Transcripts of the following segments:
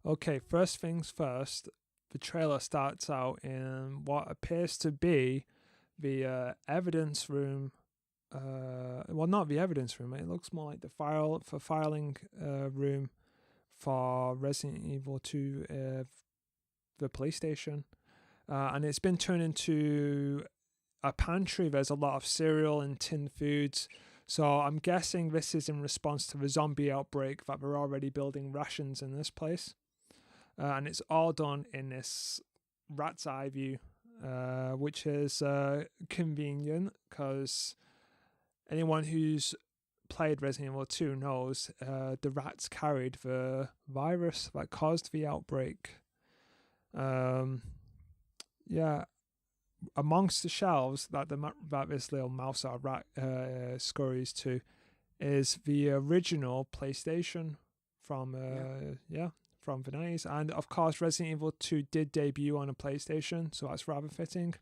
Okay, first things first. The trailer starts out in what appears to be the evidence room. Well, not the evidence room. It looks more like the filing room for Resident Evil 2, the PlayStation, and it's been turned into a pantry. There's a lot of cereal and tinned foods. So I'm guessing this is in response to the zombie outbreak that they're already building rations in this place. And it's all done in this rat's eye view, which is convenient because anyone who's played Resident Evil 2 knows the rats carried the virus that caused the outbreak. Yeah, amongst the shelves that this little mouse or rat scurries to is the original PlayStation from from the 90s. And of course, Resident Evil 2 did debut on a PlayStation, so that's rather fitting.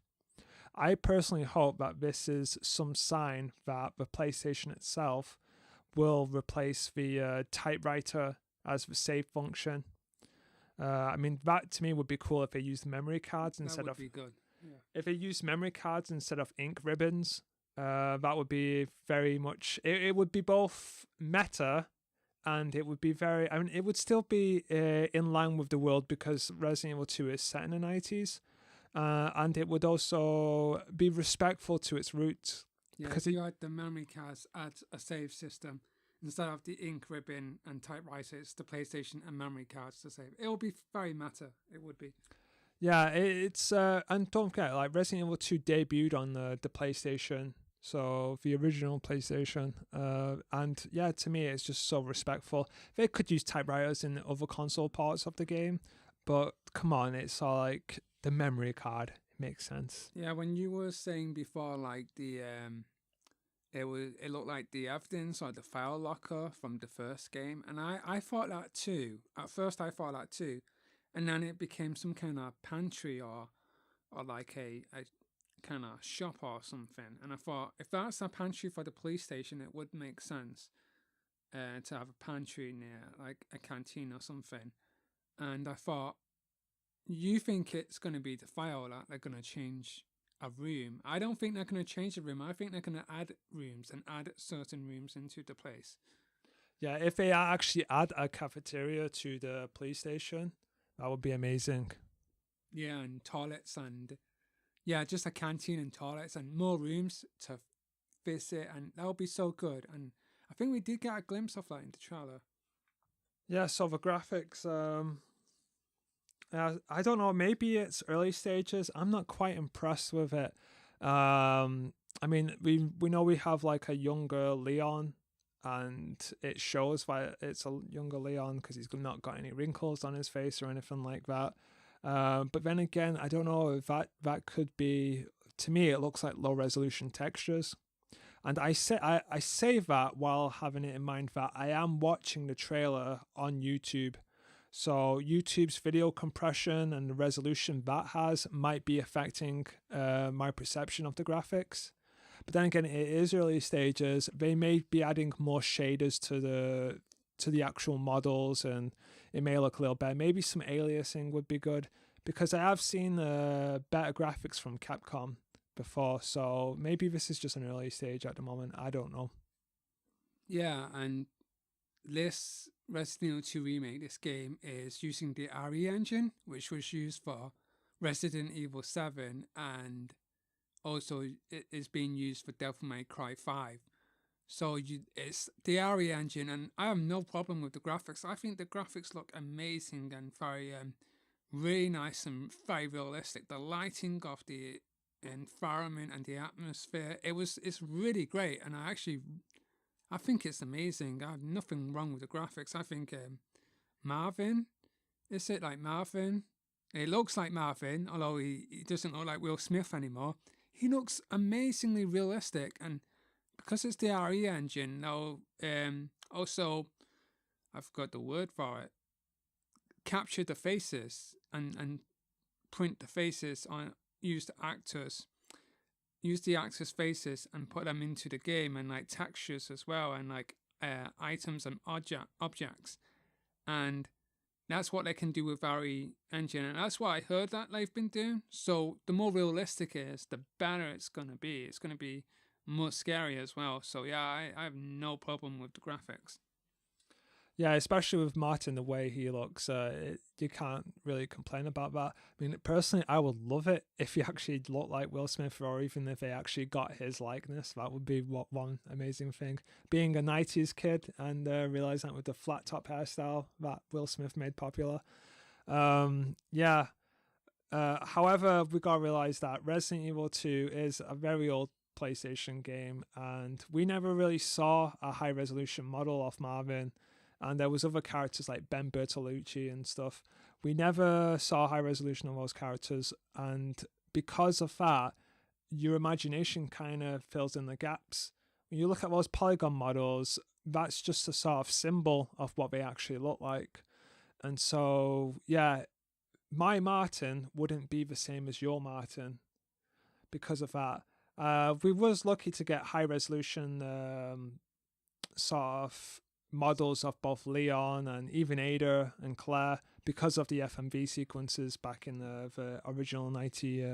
I personally hope that this is some sign that the PlayStation itself will replace the typewriter as the save function. I mean, that to me would be cool if they used memory cards instead of. That would be good. Yeah. If they used memory cards instead of ink ribbons, that would be very much. It would be both meta, and it would be very. I mean, it would still be in line with the world because Resident Evil 2 is set in the 90s, and it would also be respectful to its roots. Yeah, because you had the memory cards at a save system instead of the ink ribbon and typewriter. It's the PlayStation and memory cards to save. It will be very meta. It would be. Yeah, it's and don't forget, like Resident Evil 2 debuted on the PlayStation, so the original PlayStation, and yeah, to me it's just so respectful. They could use typewriters in other console parts of the game, but come on, it's all like the memory card. It makes sense. Yeah, when you were saying before, like the it looked like the evidence or the file locker from the first game, and I thought that too. At first, I thought that too. And then it became some kind of pantry or like a kind of shop or something. And I thought, if that's a pantry for the police station, it would make sense to have a pantry near like a canteen or something. And I thought, you think it's going to be the file that they're going to change a room. I don't think they're going to change the room. I think they're going to add rooms and add certain rooms into the place. Yeah, if they actually add a cafeteria to the police station, that would be amazing. Yeah, and toilets and just a canteen and toilets and more rooms to visit, and that would be so good. And I think we did get a glimpse of that in the trailer. Yeah, so the graphics, I don't know, maybe it's early stages. I'm not quite impressed with it. I mean, we know we have like a younger Leon, and it shows that it's a younger Leon because he's not got any wrinkles on his face or anything like that. But then again, I don't know if that could be. To me, it looks like low resolution textures, and I say that while having it in mind that I am watching the trailer on YouTube. So YouTube's video compression and the resolution that has might be affecting my perception of the graphics. But then again, it is early stages. They may be adding more shaders to the actual models, and it may look a little better. Maybe some aliasing would be good because I have seen better graphics from Capcom before. So maybe this is just an early stage at the moment. I don't know. Yeah, and this Resident Evil 2 remake, this game is using the RE engine, which was used for Resident Evil 7, and also it is being used for Devil May Cry 5. So it's the RE engine, and I have no problem with the graphics. I think the graphics look amazing and very really nice and very realistic. The lighting of the environment and the atmosphere, it's really great, and I think it's amazing. I have nothing wrong with the graphics. I think Marvin, is it like Marvin? It looks like Marvin, although he doesn't look like Will Smith anymore. He looks amazingly realistic, and because it's the RE engine, now also, I forgot the word for it, capture the faces and print the faces on, use the actors' faces and put them into the game, and like textures as well, and like items and objects. And That's what they can do with RE engine, and that's what I heard that they've been doing. So the more realistic it is, the better it's gonna be. It's gonna be more scary as well. So yeah, I have no problem with the graphics. Yeah, especially with Martin, the way he looks, you can't really complain about that. I mean, personally, I would love it if he actually looked like Will Smith, or even if they actually got his likeness. That would be one amazing thing. Being a 90s kid and realizing that with the flat top hairstyle that Will Smith made popular. Yeah. However, we gotta realize that Resident Evil 2 is a very old PlayStation game, and we never really saw a high resolution model of Marvin, and there was other characters like Ben Bertolucci and stuff. We never saw high resolution of those characters, and because of that, your imagination kind of fills in the gaps. When you look at those polygon models, that's just a sort of symbol of what they actually look like. And so, yeah, my Martin wouldn't be the same as your Martin because of that. We was lucky to get high resolution sort of models of both Leon and even Ada and Claire because of the FMV sequences back in the original 90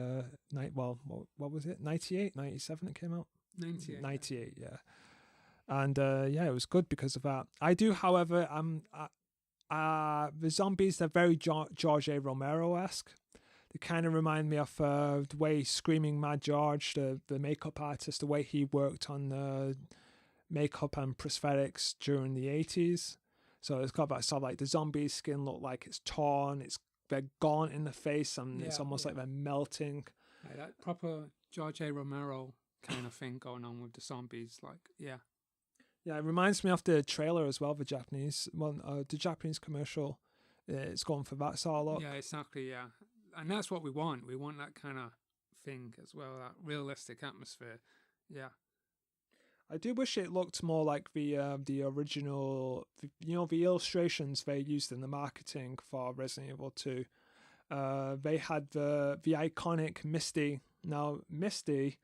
what was it, 98, 97 it came out? 98. 98, yeah. And yeah, it was good because of that. I do, however, the zombies, they're very George A. Romero-esque. They kind of remind me of the way Screaming Mad George, the makeup artist, the way he worked on makeup and prosthetics during the 80s. So it's got that sort of like the zombie skin look like it's torn, they're gaunt in the face, and it's almost like they're melting. Yeah, that proper George A. Romero kind of thing going on with the zombies. Like, yeah. Yeah, it reminds me of the trailer as well, the Japanese one, the Japanese commercial. It's going for that sort of look. Yeah, exactly, yeah. And that's what we want. We want that kind of thing as well, that realistic atmosphere. Yeah. I do wish it looked more like the original, the illustrations they used in the marketing for Resident Evil 2. They had the iconic Misty. Now, Misty,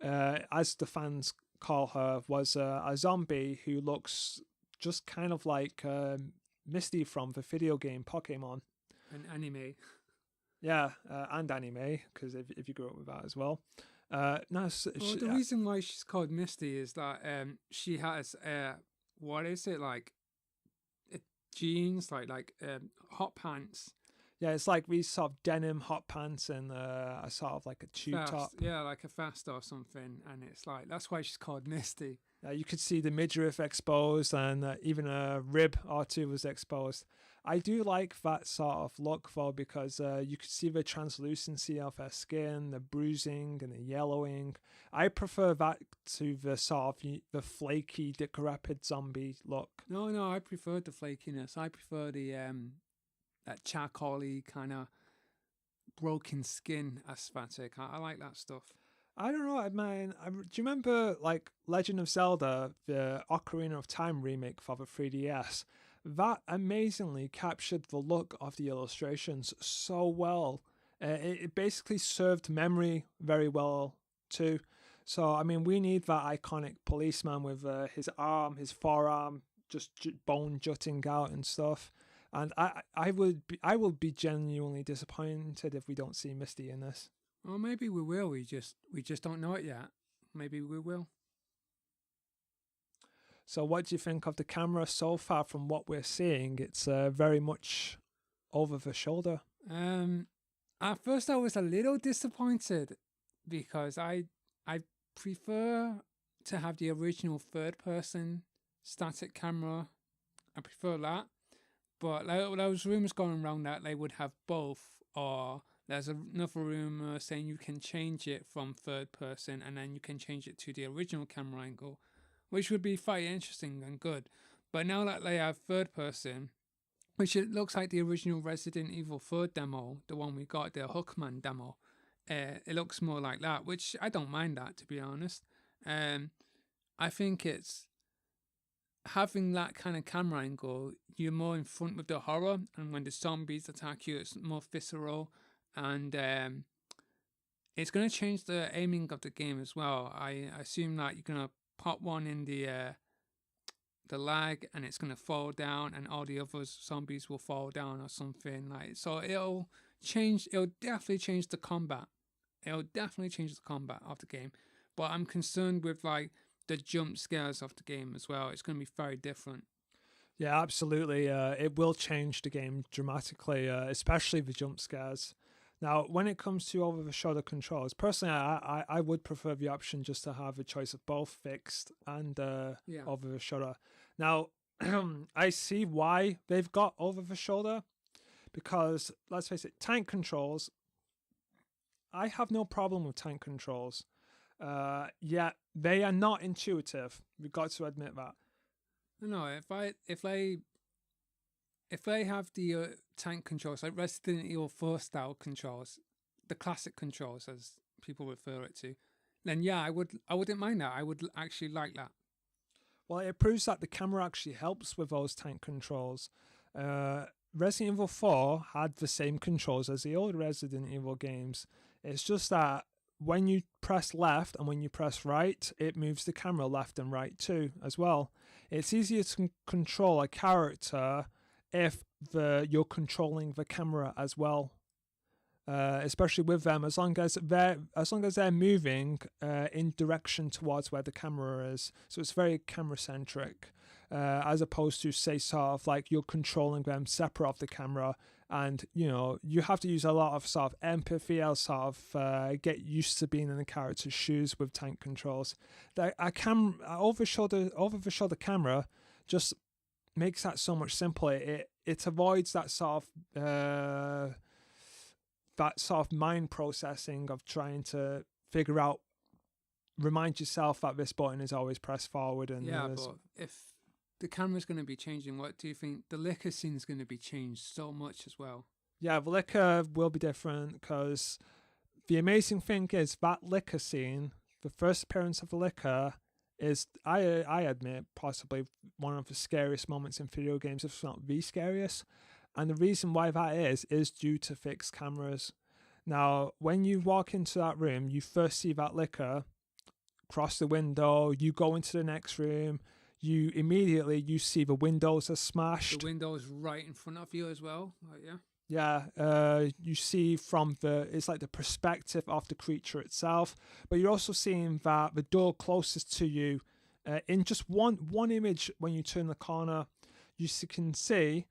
as the fans call her, was a zombie who looks just kind of like Misty from the video game Pokemon. An anime. Yeah, and anime, because if you grew up with that as well. The reason why she's called Misty is that she has what is it, like jeans, like hot pants. Yeah, it's like these sort of denim hot pants and a sort of like a tube top. Yeah, like a vest or something, and it's like that's why she's called Misty. You could see the midriff exposed, and even a rib or two was exposed. I do like that sort of look though, because you could see the translucency of her skin, the bruising and the yellowing. I prefer that to the sort of the flaky, decrepit zombie look. No, I prefer the flakiness. I prefer the that charcoaly kind of broken skin aesthetic. I like that stuff. I don't know. I mean, do you remember like Legend of Zelda, the Ocarina of Time remake for the 3DS? That amazingly captured the look of the illustrations so well. It basically served memory very well too. So I mean, we need that iconic policeman with his forearm, just bone jutting out and stuff. And I would be genuinely disappointed if we don't see Misty in this. Well, maybe we will. We just don't know it yet. Maybe we will. So what do you think of the camera so far from what we're seeing? It's very much over the shoulder. At first I was a little disappointed because I prefer to have the original third person static camera. I prefer that. But there was rumors going around that they would have both, or there's another rumor saying you can change it from third person and then you can change it to the original camera angle, which would be quite interesting and good. But now that they have third person, which it looks like the original Resident Evil 3 demo, the one we got, the Hookman demo, it looks more like that, which I don't mind that, to be honest. I think it's having that kind of camera angle, you're more in front with the horror, and when the zombies attack you, it's more visceral, and it's going to change the aiming of the game as well. I assume that you're going to pop one in the the lag, and it's gonna fall down, and all the other zombies will fall down or something like. So it'll change. It'll definitely change the combat. It'll definitely change the combat of the game. But I'm concerned with like the jump scares of the game as well. It's gonna be very different. Yeah, absolutely. It will change the game dramatically, especially the jump scares. Now, when it comes to over the shoulder controls, personally, I would prefer the option just to have a choice of both fixed and Yeah. over the shoulder. Now, I see why they've got over the shoulder because, let's face it, tank controls, I have no problem with tank controls. Yet they are not intuitive. We've got to admit that. No, if they have the tank controls like Resident Evil 4 style controls, the classic controls as people refer it to, then yeah, I wouldn't mind that. I would actually like that. Well, it proves that the camera actually helps with those tank controls. Resident Evil 4 had the same controls as the old Resident Evil games. It's just that when you press left and when you press right, it moves the camera left and right too, as well. It's easier to control a character if you're controlling the camera as well. Especially with them, as long as they're moving in direction towards where the camera is, so it's very camera centric, as opposed to say sort of like you're controlling them separate of the camera, and you have to use a lot of sort of empathy, or sort of get used to being in the character's shoes with tank controls. A over the shoulder camera just makes that so much simpler. It avoids that sort of mind processing of trying to figure out, remind yourself that this button is always pressed forward. And yeah, but if the camera's going to be changing, what do you think? The liquor scene's going to be changed so much as well. Yeah, the liquor will be different, because the amazing thing is that liquor scene, the first appearance of the liquor, is I admit possibly one of the scariest moments in video games, if not the scariest. And the reason why that is due to fixed cameras. Now, when you walk into that room, you first see that liquor cross the window, you go into the next room, you see the windows are smashed. The window's right in front of you as well. Yeah. Yeah, you see from it's like the perspective of the creature itself, but you're also seeing that the door closest to you, in just one image, when you turn the corner, you can see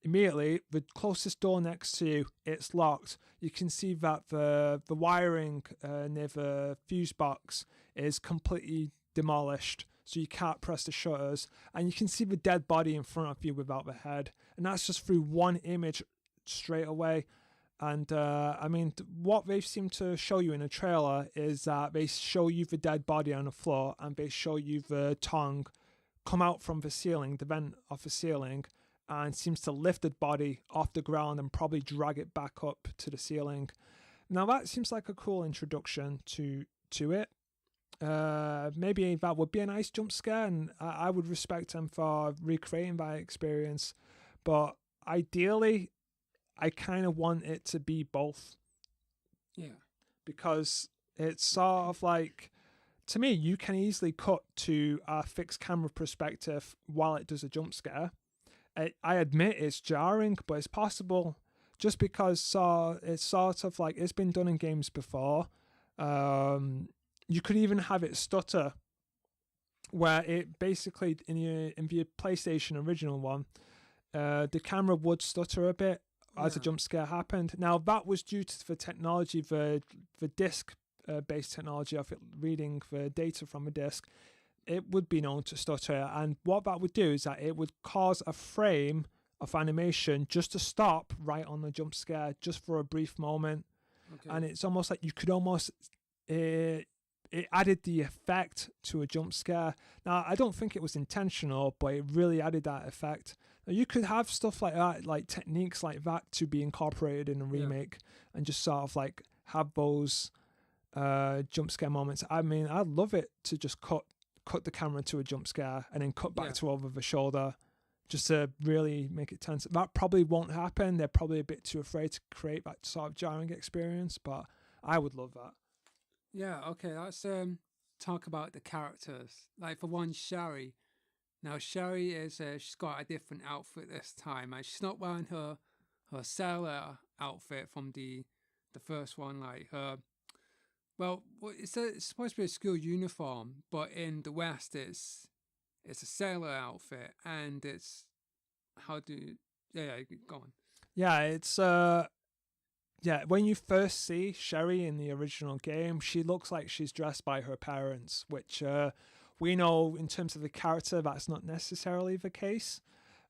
immediately the closest door next to you, it's locked. You can see that the wiring near the fuse box is completely demolished, so you can't press the shutters, and you can see the dead body in front of you without the head, and that's just through one image straight away. And I mean, what they seem to show you in a trailer is that they show you the dead body on the floor, and they show you the tongue come out from the ceiling, the vent of the ceiling, and seems to lift the body off the ground and probably drag it back up to the ceiling. Now that seems like a cool introduction to it. Maybe that would be a nice jump scare, and I would respect them for recreating that experience. But ideally, I kind of want it to be both. Yeah. Because it's sort of like, to me, you can easily cut to a fixed camera perspective while it does a jump scare. I admit it's jarring, but it's possible, just because it's sort of like, it's been done in games before. You could even have it stutter, where it basically, in the PlayStation original one, the camera would stutter a bit as a jump scare happened. Now that was due to the technology, the disc based technology of it reading the data from a disc. It would be known to stutter, and what that would do is that it would cause a frame of animation just to stop right on the jump scare, just for a brief moment. Okay. And it's almost like you could almost it added the effect to a jump scare. Now I don't think it was intentional, but it really added that effect. Now, you could have stuff like that, like techniques like that, to be incorporated in a remake, and just sort of like have those jump scare moments. I mean, I'd love it to just cut the camera to a jump scare and then cut back to over the shoulder, just to really make it tense. That probably won't happen. They're probably a bit too afraid to create that sort of jarring experience, but I would love that. Yeah, okay, let's talk about the characters. Like, for one, Shari, Now Sherry is she's got a different outfit this time, and she's not wearing her sailor outfit from the first one, like her. Well, it's supposed to be a school uniform, but in the West, it's a sailor outfit, and it's how do yeah, go on. Yeah, it's yeah, when you first see Sherry in the original game, she looks like she's dressed by her parents, which we know in terms of the character that's not necessarily the case.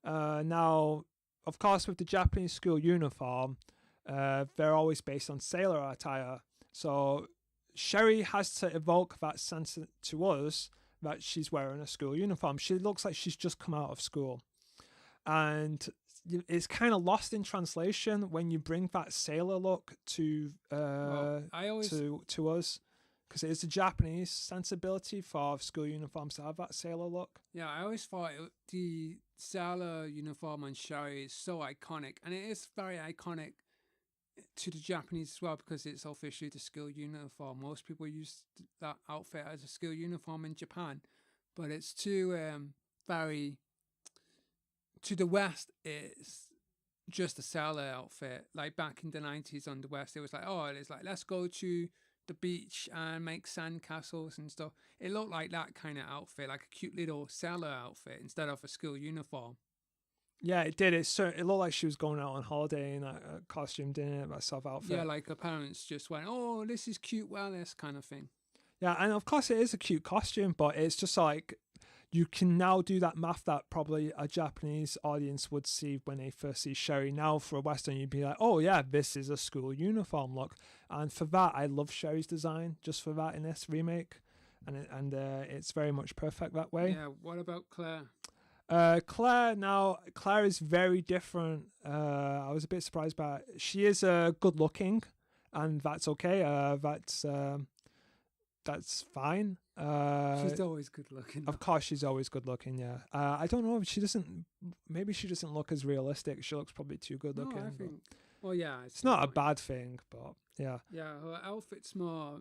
Now, of course, with the Japanese school uniform, they're always based on sailor attire. So Sherry has to evoke that sense to us that she's wearing a school uniform. She looks like she's just come out of school. And it's kind of lost in translation when you bring that sailor look to to us, because it is a Japanese sensibility for school uniforms to have that sailor look. Yeah, I always thought the sailor uniform on Sherry is so iconic, and it is very iconic to the Japanese as well because it's officially the school uniform. Most people use that outfit as a school uniform in Japan, but it's too very to the West. It's just a sailor outfit. Like back in the 90s on the West, it was like, oh, it's like let's go to the beach and make sand castles and stuff. It looked like that kind of outfit, like a cute little sailor outfit instead of a school uniform. Yeah, it did. It looked like she was going out on holiday in that costume, didn't it? That self outfit. Yeah, like her parents just went, "Oh, this is cute, well, this kind of thing." Yeah, and of course it is a cute costume, but it's just like you can now do that math that probably a Japanese audience would see when they first see Sherry. Now for a Western, you'd be like, "Oh yeah, this is a school uniform look," and for that, I love Sherry's design just for that in this remake, and it's very much perfect that way. Yeah. What about Claire? Claire is very different. I was a bit surprised by it. She is good looking, and that's okay. That's fine. She's always good looking. Of course, she's always good looking. Yeah. I don't know if she doesn't. Maybe she doesn't look as realistic. She looks probably too good looking. No, I think. Well, yeah. It's not a bad thing, but yeah. Yeah, her outfit's more.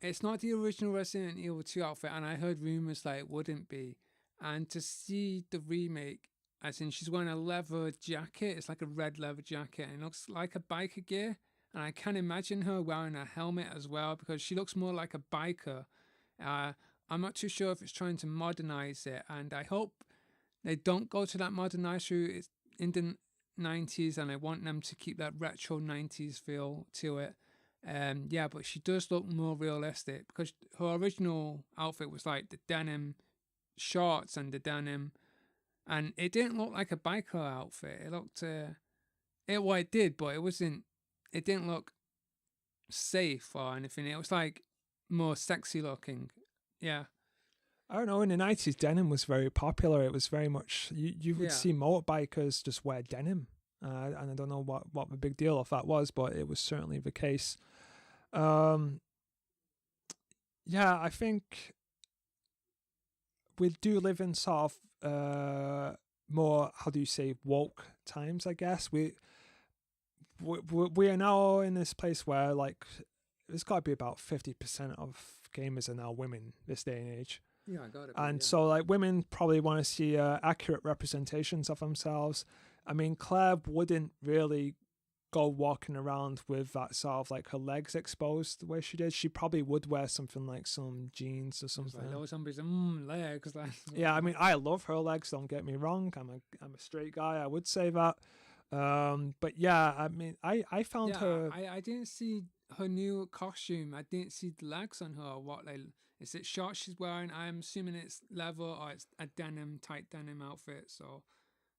It's not the original Resident Evil 2 outfit, and I heard rumors that it wouldn't be. And to see the remake, as in she's wearing a leather jacket, it's like a red leather jacket, and it looks like a biker gear. And I can imagine her wearing a helmet as well because she looks more like a biker. I'm not too sure if it's trying to modernize it, and I hope they don't go to that modernized route. It's in the 90s, and I want them to keep that retro 90s feel to it. Yeah, but she does look more realistic because her original outfit was like the denim shorts and the denim, and it didn't look like a biker outfit. It looked it did, but it didn't look safe or anything. It was like more sexy looking. Yeah, I don't know. In the 90s, denim was very popular. It was very much you would see motorbikers just wear denim, and I don't know what the big deal of that was, but it was certainly the case. Yeah, I think we do live in sort of more, how do you say, woke times, I guess. We are now in this place where, like, there's got to be about 50% of gamers are now women this day and age. Yeah, I got it. And so, like, women probably want to see accurate representations of themselves. I mean, Claire wouldn't really go walking around with that sort of like her legs exposed the way she did. She probably would wear something like some jeans or something. Like those zombies, legs. Like, yeah, I mean, I love her legs. Don't get me wrong. I'm a straight guy. I would say that. But yeah, I mean, I found her. I didn't see her new costume. I didn't see the legs on her. What, like, is it shorts she's wearing? I'm assuming it's leather or it's a tight denim outfit. So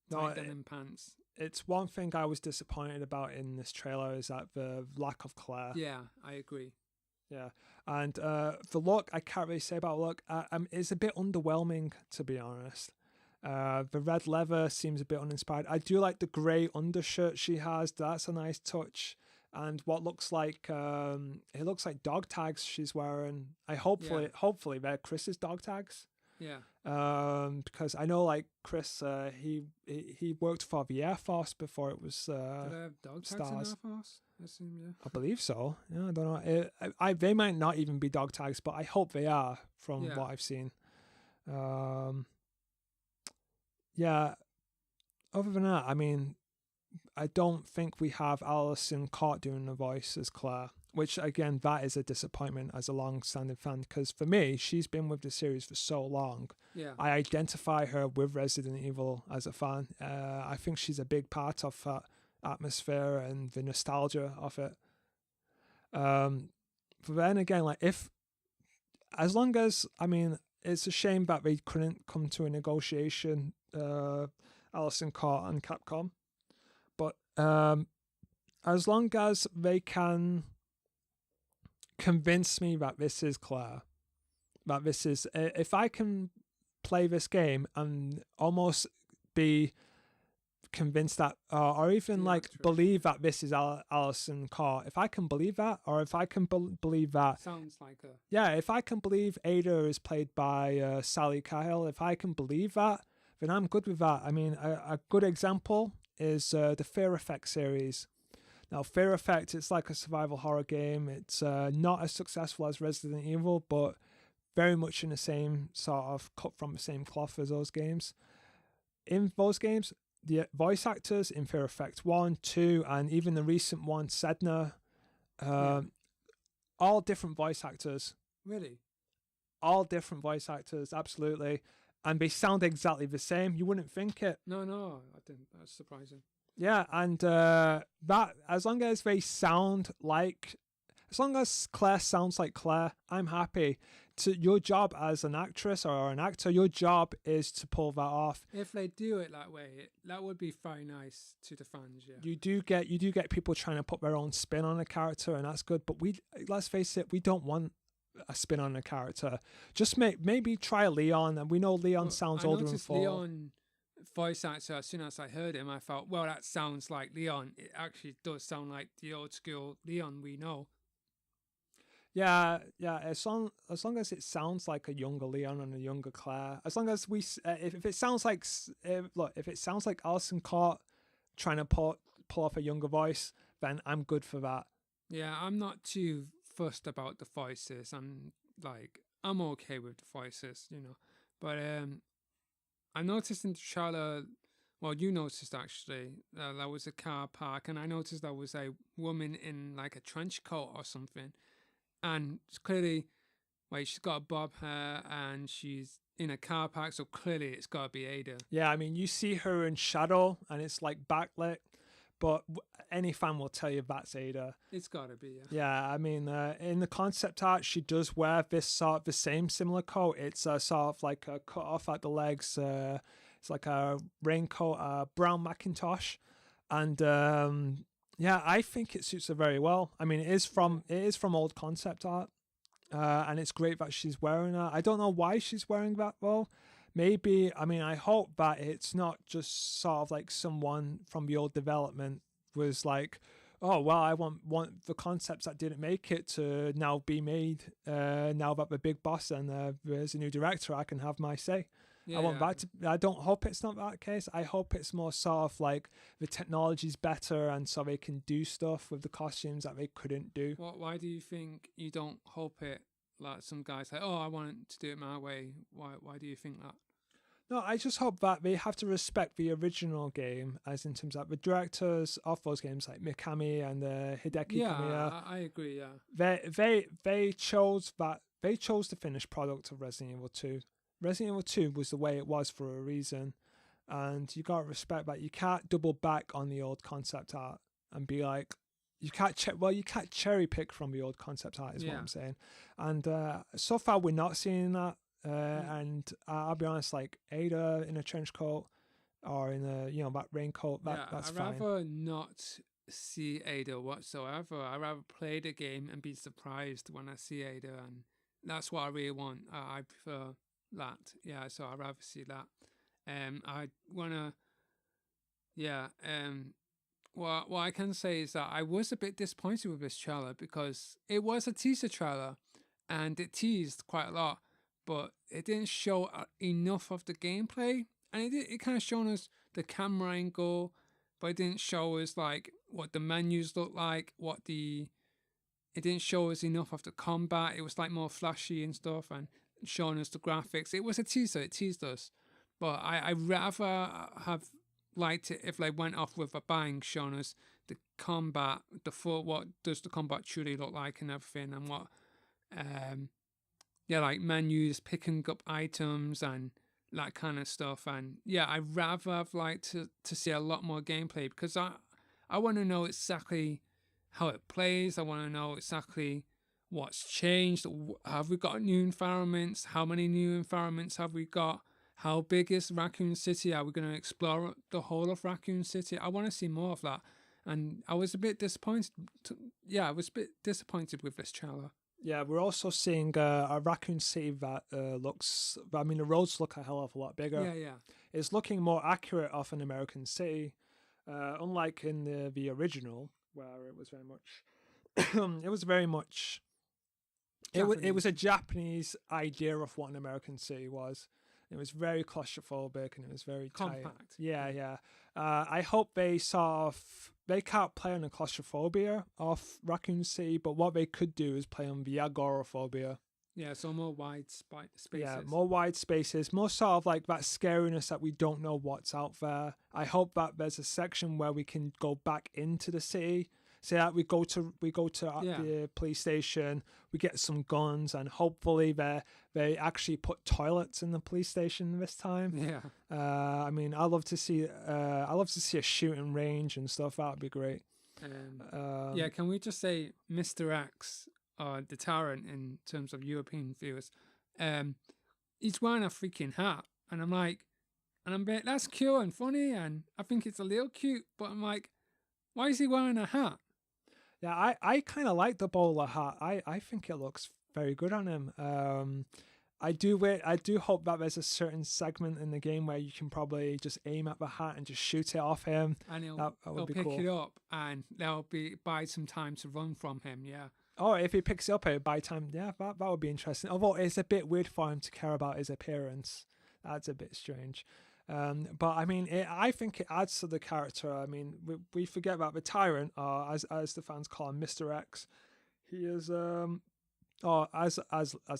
tight denim pants. It's one thing I was disappointed about in this trailer is that the lack of Claire. Yeah, I agree. Yeah, and the look, I can't really say about look. It's a bit underwhelming, to be honest. The red leather seems a bit uninspired. I do like the grey undershirt she has. That's a nice touch. And what looks like it looks like dog tags she's wearing. Hopefully they're Chris's dog tags. Yeah. Because I know, like, Chris, he worked for the Air Force before it was Did I have dog tags in Air Force? I assume, yeah. I believe so. Yeah, I don't know. They might not even be dog tags, but I hope they are from what I've seen. yeah, other than that, I mean, I don't think we have Alison Cott doing the voice as Claire, which again, that is a disappointment as a long-standing fan, because for me, she's been with the series for so long. Yeah. I identify her with Resident Evil as a fan. I think she's a big part of that atmosphere and the nostalgia of it. But then again, like if as long as I mean, it's a shame that they couldn't come to a negotiation, Alison Cott and Capcom. But as long as they can convince me that this is Claire, that this is, if I can play this game and almost be convinced that, or even The like actress. believe that this is Alison Carr, if I can believe that, or if I can believe that, Sounds like a. yeah, if I can believe Ada is played by Sally Cahill, if I can believe that, then I'm good with that. I mean, a good example is the Fear Effect series. Now, Fear Effect, it's like a survival horror game. It's not as successful as Resident Evil, but very much in the same sort of cut from the same cloth as those games. In those games, the voice actors in Fear Effect 1, 2, and even the recent one, Sedna, all different voice actors. Really? All different voice actors, absolutely. And they sound exactly the same. You wouldn't think it. No, I didn't. That's surprising. Yeah, and that, as long as they sound like, as long as Claire sounds like Claire, I'm happy. To your job as an actress or an actor, your job is to pull that off. If they do it that way, that would be very nice to the fans. Yeah. You do get people trying to put their own spin on a character, and that's good. But let's face it, we don't want a spin on a character. Just maybe try Leon, and we know Leon sounds older and full. Leon voice actor, as soon as I heard him, I thought, well, that sounds like Leon. It actually does sound like the old school Leon we know. Yeah. As long as it sounds like a younger Leon and a younger Claire, as long as we, if it sounds like, if it sounds like Alison Cott trying to pull off a younger voice, then I'm good for that. Yeah, I'm not too fussed about the voices. I'm okay with the voices, But I noticed in the trailer, well, you noticed actually, there was a car park, and I noticed there was a woman in like a trench coat or something. And it's clearly, she's got a bob hair and she's in a car park, so clearly it's got to be Ada. Yeah, I mean, you see her in shadow and it's like backlit, but any fan will tell you that's Ada. It's got to be, yeah. Yeah, I mean, in the concept art, she does wear this sort of the same similar coat. It's sort of like a cut off at the legs. It's like a raincoat, brown Macintosh, and yeah, I think it suits her very well. I mean, it is from old concept art, and it's great that she's wearing that. I don't know why she's wearing that though. Maybe, I mean, I hope that it's not just sort of like someone from the old development was like, oh well, I want the concepts that didn't make it to now be made. Now that the big boss and there's a new director, I can have my say. Yeah, I want that to. I don't hope it's not that case. I hope it's more sort of like the technology's better, and so they can do stuff with the costumes that they couldn't do. Why do you think you don't hope it? Like some guys say, oh, I want to do it my way. Why do you think that? No, I just hope that they have to respect the original game, as in terms of the directors of those games, like Mikami and Hideki Kamiya. Yeah, I agree. Yeah, They chose the finished product of Resident Evil 2. Resident Evil 2 was the way it was for a reason, and you gotta respect that. You can't double back on the old concept art and be like, you can't cherry pick from the old concept art, is what I'm saying. And so far we're not seeing that. And I'll be honest, like Ada in a trench coat or in a that raincoat, that's fine. I'd rather not see Ada whatsoever. I'd rather play the game and be surprised when I see Ada, and that's what I really want. I prefer that. Yeah, so I'd rather see that. I wanna. Yeah. What I can say is that I was a bit disappointed with this trailer because it was a teaser trailer, and it teased quite a lot, but it didn't show enough of the gameplay, and it kind of shown us the camera angle, but it didn't show us like what the menus look like, it didn't show us enough of the combat. It was like more flashy and stuff, and showing us the graphics. It was a teaser, it teased us, But I rather have liked it if they went off with a bang, showing us the combat, the full, what does the combat truly look like and everything, and what, yeah, like menus, picking up items and that kind of stuff. And yeah, I rather have liked to see a lot more gameplay, because I want to know exactly how it plays. I want to know exactly what's changed. Have we got new environments? How many new environments have we got? How big is Raccoon City? Are we going to explore the whole of Raccoon City? I want to see more of that. And I was a bit disappointed. I was a bit disappointed with this trailer. Yeah, we're also seeing a Raccoon City that looks. I mean, the roads look a hell of a lot bigger. Yeah. It's looking more accurate of an American city, unlike in the original, where it was very much. It was very much. It was a Japanese idea of what an American city was. It was very claustrophobic and it was very compact. tight. Yeah. I hope they can't play on the claustrophobia of Raccoon City, but what they could do is play on the agoraphobia. Yeah, so more wide spaces. Yeah, more wide spaces, more sort of like that scariness that we don't know what's out there. I hope that there's a section where we can go back into the city. Say that we go to the police station, we get some guns, and hopefully they actually put toilets in the police station this time. Yeah. I mean, I love to see a shooting range and stuff. That would be great. Yeah, can we just say Mr. X, the tyrant in terms of European viewers, he's wearing a freaking hat, and I'm like, that's cute and funny, and I think it's a little cute, but I'm like, why is he wearing a hat? Yeah, I kind of like the bowler hat. I think it looks very good on him. I do hope that there's a certain segment in the game where you can probably just aim at the hat and just shoot it off him. And that would be pick cool. it up, and there'll buy some time to run from him. Yeah. Oh, if he picks it up at by time, yeah, that would be interesting. Although it's a bit weird for him to care about his appearance. That's a bit strange. But I mean, I think it adds to the character. I mean, we forget about the tyrant, as the fans call him, Mr. X. He is, as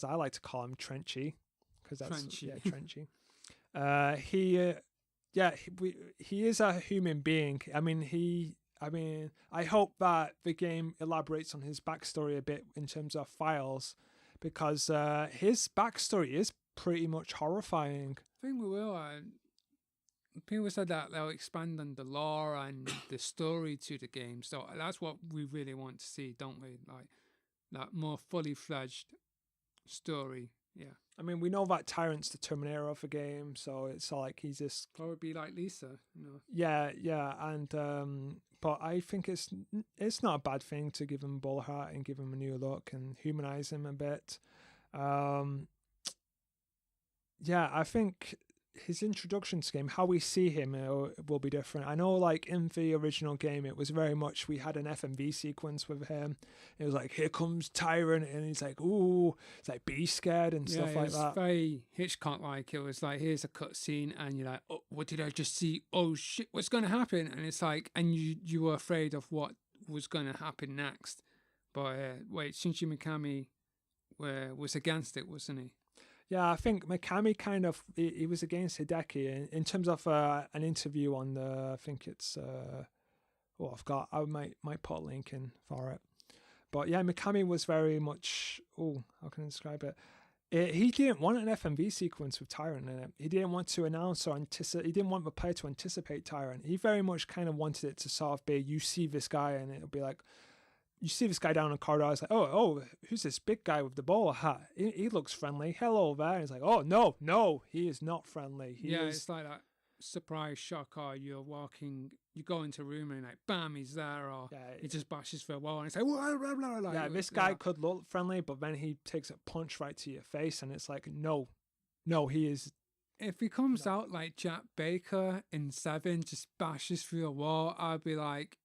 I like to call him, Trenchy, because that's Trenchy. He is a human being. I mean, I hope that the game elaborates on his backstory a bit in terms of files, because his backstory is pretty much horrifying. I think we will. People said that they'll expand on the lore and the story to the game, so that's what we really want to see, don't we? Like that more fully fledged story. Yeah. I mean, we know that Tyrant's the Terminator of the game, so it's like he's this. Probably like Lisa, you know. Yeah, and but I think it's not a bad thing to give him a bowler hat and give him a new look and humanize him a bit. Yeah, I think his introduction to game, how we see him, will be different. I know, like in the original game, it was very much we had an FMV sequence with him. It was like, here comes Tyrant, and he's like, ooh, it's like be scared and stuff like that. Very Hitchcock-like. It was like, here's a cutscene, and you're like, oh, what did I just see? Oh shit, what's going to happen? And it's like, and you were afraid of what was going to happen next. But wait, Shinji Mikami was against it, wasn't he? Yeah, I think Mikami kind of he was against Hideki in terms of an interview on the. I think it's. I might put a link in for it, but yeah, Mikami was very much. Oh, how can I describe it? He didn't want an FMV sequence with Tyrant in it. He didn't want to announce or anticipate. He didn't want the player to anticipate Tyrant. He very much kind of wanted it to sort of be, you see this guy, and it'll be like. You see this guy down the corridor. It's like, oh, who's this big guy with the bowler hat? He looks friendly. Hello there. And it's like, oh no, he is not friendly. It's like that surprise shock. Or you go into a room and like, bam, he's there, or he just bashes for a wall, and it's like, blah, blah, blah, blah. Yeah, this guy could look friendly, but then he takes a punch right to your face, and it's like, no, he is. If he comes out like Jack Baker in 7, just bashes through a wall, I'd be like,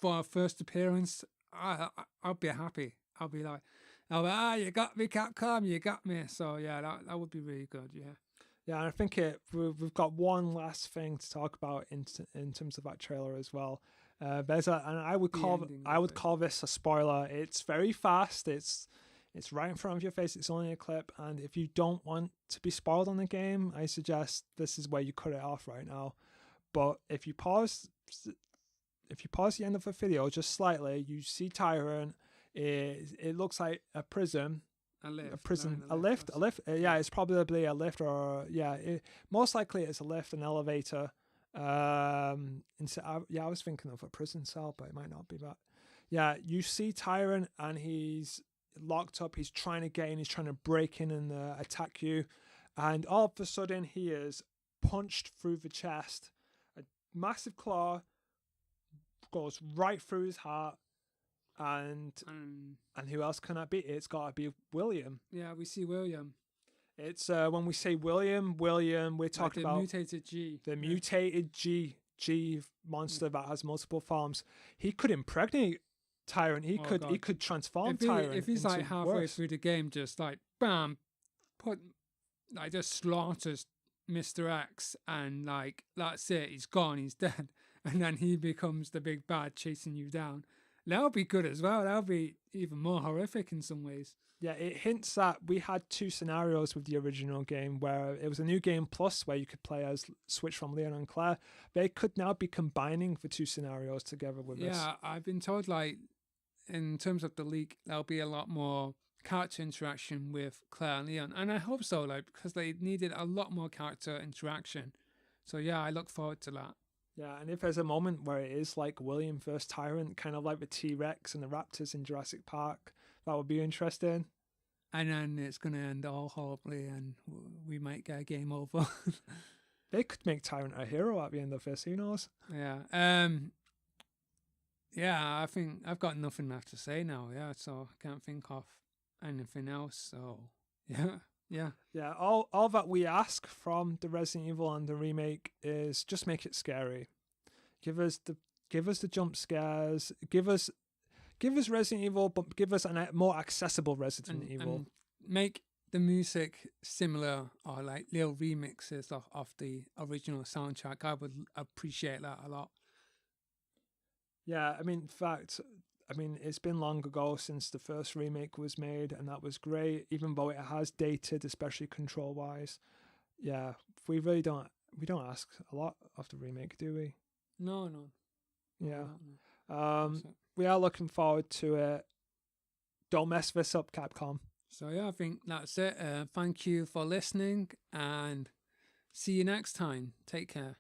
for a first appearance. I'll be happy. I'll be like, you got me, Capcom, you got me. So yeah, that would be really good. Yeah, and I think we've got one last thing to talk about in terms of that trailer as well. I would call this a spoiler. It's very fast. It's right in front of your face. It's only a clip, and if you don't want to be spoiled on the game, I suggest this is where you cut it off right now. But if you pause the end of the video just slightly, you see Tyrant. It looks like a prison. A lift. A prison, a lift, a lift. Yeah, it's probably a lift, or most likely it's a lift, an elevator. I was thinking of a prison cell, but it might not be that. Yeah, you see Tyrant, and he's locked up. He's trying to get in. He's trying to break in and attack you, and all of a sudden he is punched through the chest. A massive claw goes right through his heart. And who else can that be? It's got to be William. Yeah, we see William. It's when we say William, we're talking about mutated G. The mutated G monster that has multiple forms. He could impregnate Tyrant. He could transform Tyrant. If he's like halfway through the game, just like bam, just slaughters Mr. X, and like that's it. He's gone. He's dead, and then he becomes the big bad chasing you down. That'll be good as well. That'll be even more horrific in some ways. Yeah, it hints that we had 2 scenarios with the original game where it was a new game plus where you could play as switch from Leon and Claire. They could now be combining the 2 scenarios together with this. Yeah, I've been told like in terms of the leak, there'll be a lot more character interaction with Claire and Leon. And I hope so, like, because they needed a lot more character interaction. So yeah, I look forward to that. Yeah, and if there's a moment where it is like William versus Tyrant, kind of like the T-Rex and the Raptors in Jurassic Park, that would be interesting. And then it's going to end all horribly and we might get a game over. They could make Tyrant a hero at the end of this, who knows? Yeah. Yeah, I think I've got nothing left to say now, yeah, so I can't think of anything else, so yeah. Yeah, all that we ask from the Resident Evil and the remake is just make it scary. Give us the jump scares. Give us Resident Evil, but give us a more accessible Resident Evil. And make the music similar or like little remixes of the original soundtrack. I would appreciate that a lot. Yeah, in fact, it's been long ago since the first remake was made, and that was great, even though it has dated, especially control-wise. Yeah, we don't ask a lot of the remake, do we? No. Yeah. No. We are looking forward to it. Don't mess this up, Capcom. So yeah, I think that's it. Thank you for listening, and see you next time. Take care.